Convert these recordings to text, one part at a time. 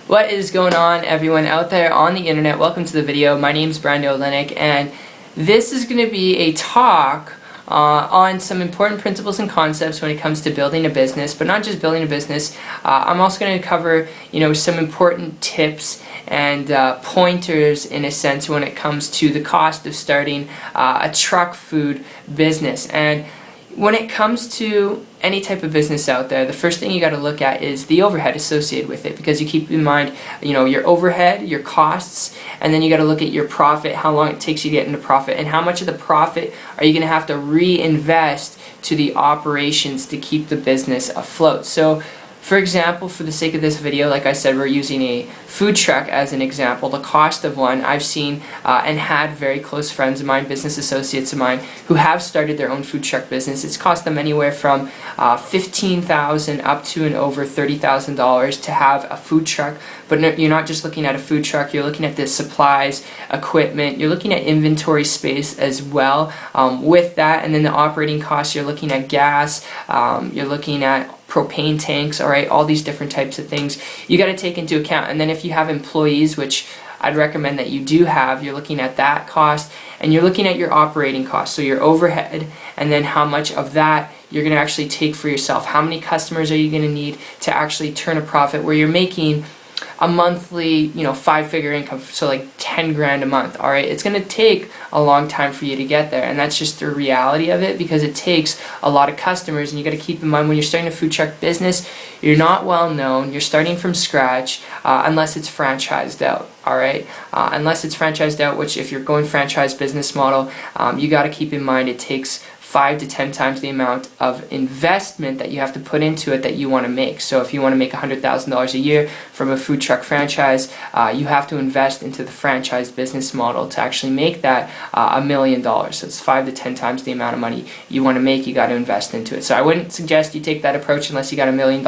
What is going on, everyone out there on the internet? Welcome to the video. My name is Brando Olenek, and this is going to be a talk on some important principles and concepts when it comes to building a business, but not just building a business. I'm also going to cover, some important tips and pointers, in a sense, when it comes to the cost of starting a truck food business. And when it comes to any type of business out there, the first thing you got to look at is the overhead associated with it, because you keep in mind, your overhead, your costs, and then you got to look at your profit, how long it takes you to get into profit, and how much of the profit are you going to have to reinvest to the operations to keep the business afloat. So, for example, for the sake of this video, like I said, we're using a food truck as an example. The cost of one, I've seen and had very close friends of mine, business associates of mine, who have started their own food truck business. It's cost them anywhere from $15,000 up to and over $30,000 to have a food truck. But you're not just looking at a food truck, you're looking at the supplies, equipment, you're looking at inventory space as well with that, and then the operating costs, you're looking at gas, you're looking at propane tanks, alright, all these different types of things you got to take into account. And then if you have employees, which I'd recommend that you do have, you're looking at that cost, and you're looking at your operating costs, so your overhead, and then how much of that you're going to actually take for yourself. How many customers are you going to need to actually turn a profit where you're making a monthly, 5-figure income, so like 10 grand a month, alright? It's going to take a long time for you to get there, and that's just the reality of it, because it takes a lot of customers. And you got to keep in mind, when you're starting a food truck business, you're not well known, you're starting from scratch, unless it's franchised out, alright? Unless it's franchised out, which if you're going franchise business model, you got to keep in mind it takes 5 to 10 times the amount of investment that you have to put into it that you want to make. So if you want to make $100,000 a year from a food truck franchise, you have to invest into the franchise business model to actually make that $1 million. So it's 5 to 10 times the amount of money you want to make, you got to invest into it. So I wouldn't suggest you take that approach unless you got $1 million.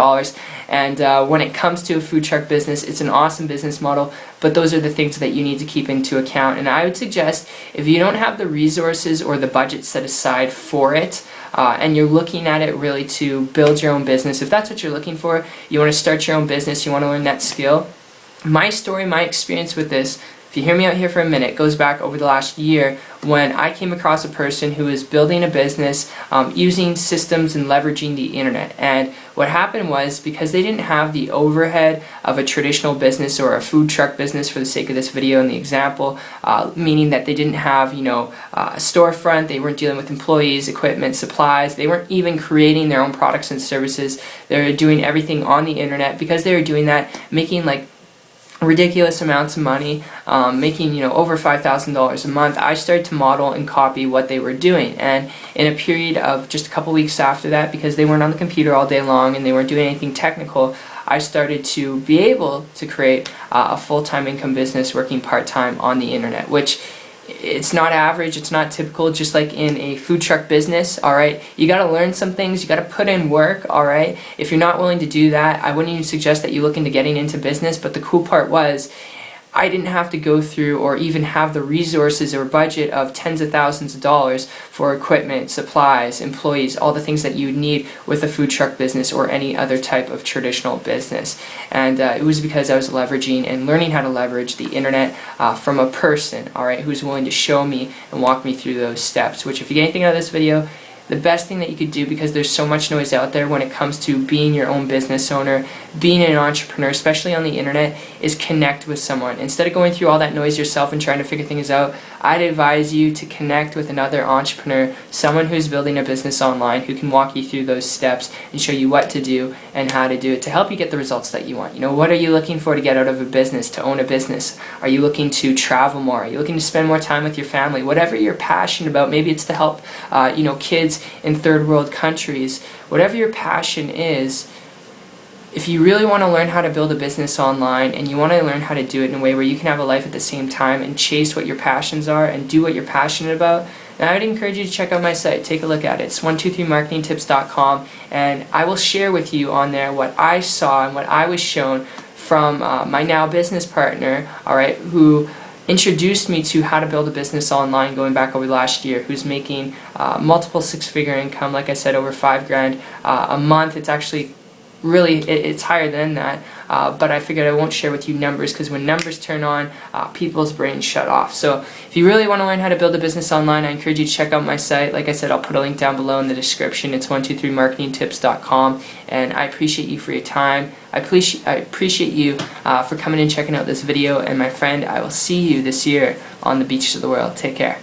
And when it comes to a food truck business, it's an awesome business model, but those are the things that you need to keep into account. And I would suggest, if you don't have the resources or the budget set aside for it, and you're looking at it really to build your own business, if that's what you're looking for, you want to start your own business, you want to learn that skill. My story, my experience with this, if you hear me out here for a minute, goes back over the last year when I came across a person who was building a business using systems and leveraging the internet. And what happened was, because they didn't have the overhead of a traditional business or a food truck business, for the sake of this video and the example, meaning that they didn't have, a storefront, they weren't dealing with employees, equipment, supplies, they weren't even creating their own products and services, they were doing everything on the internet. Because they were doing that, making like ridiculous amounts of money, making over $5,000 a month, I started to model and copy what they were doing. And in a period of just a couple weeks after that, because they weren't on the computer all day long and they weren't doing anything technical, I started to be able to create a full-time income business working part-time on the internet, which it's not average, it's not typical, just like in a food truck business, alright? You gotta learn some things, you gotta put in work, alright? If you're not willing to do that, I wouldn't even suggest that you look into getting into business. But the cool part was, I didn't have to go through or even have the resources or budget of tens of thousands of dollars for equipment, supplies, employees, all the things that you would need with a food truck business or any other type of traditional business. And it was because I was leveraging and learning how to leverage the internet from a person, alright, who's willing to show me and walk me through those steps. Which, if you get anything out of this video, the best thing that you could do, because there's so much noise out there when it comes to being your own business owner, being an entrepreneur, especially on the internet, is connect with someone. Instead of going through all that noise yourself and trying to figure things out, I'd advise you to connect with another entrepreneur, someone who's building a business online, who can walk you through those steps and show you what to do and how to do it to help you get the results that you want. What are you looking for to get out of a business, to own a business? Are you looking to travel more? Are you looking to spend more time with your family? Whatever you're passionate about, maybe it's to help kids in third world countries. Whatever your passion is, if you really want to learn how to build a business online and you want to learn how to do it in a way where you can have a life at the same time and chase what your passions are and do what you're passionate about, then I would encourage you to check out my site. Take a look at it. It's 123marketingtips.com, and I will share with you on there what I saw and what I was shown from my now business partner, alright, who introduced me to how to build a business online going back over last year, who's making multiple 6-figure income, like I said, over $5 grand a month. It's actually really it's higher than that, but I figured I won't share with you numbers, because when numbers turn on, people's brains shut off. So if you really want to learn how to build a business online, I encourage you to check out my site. Like I said, I'll put a link down below in the description. It's 123marketingtips.com, and I appreciate you for your time. I appreciate you for coming and checking out this video, and my friend, I will see you this year on the beaches of the world. Take care.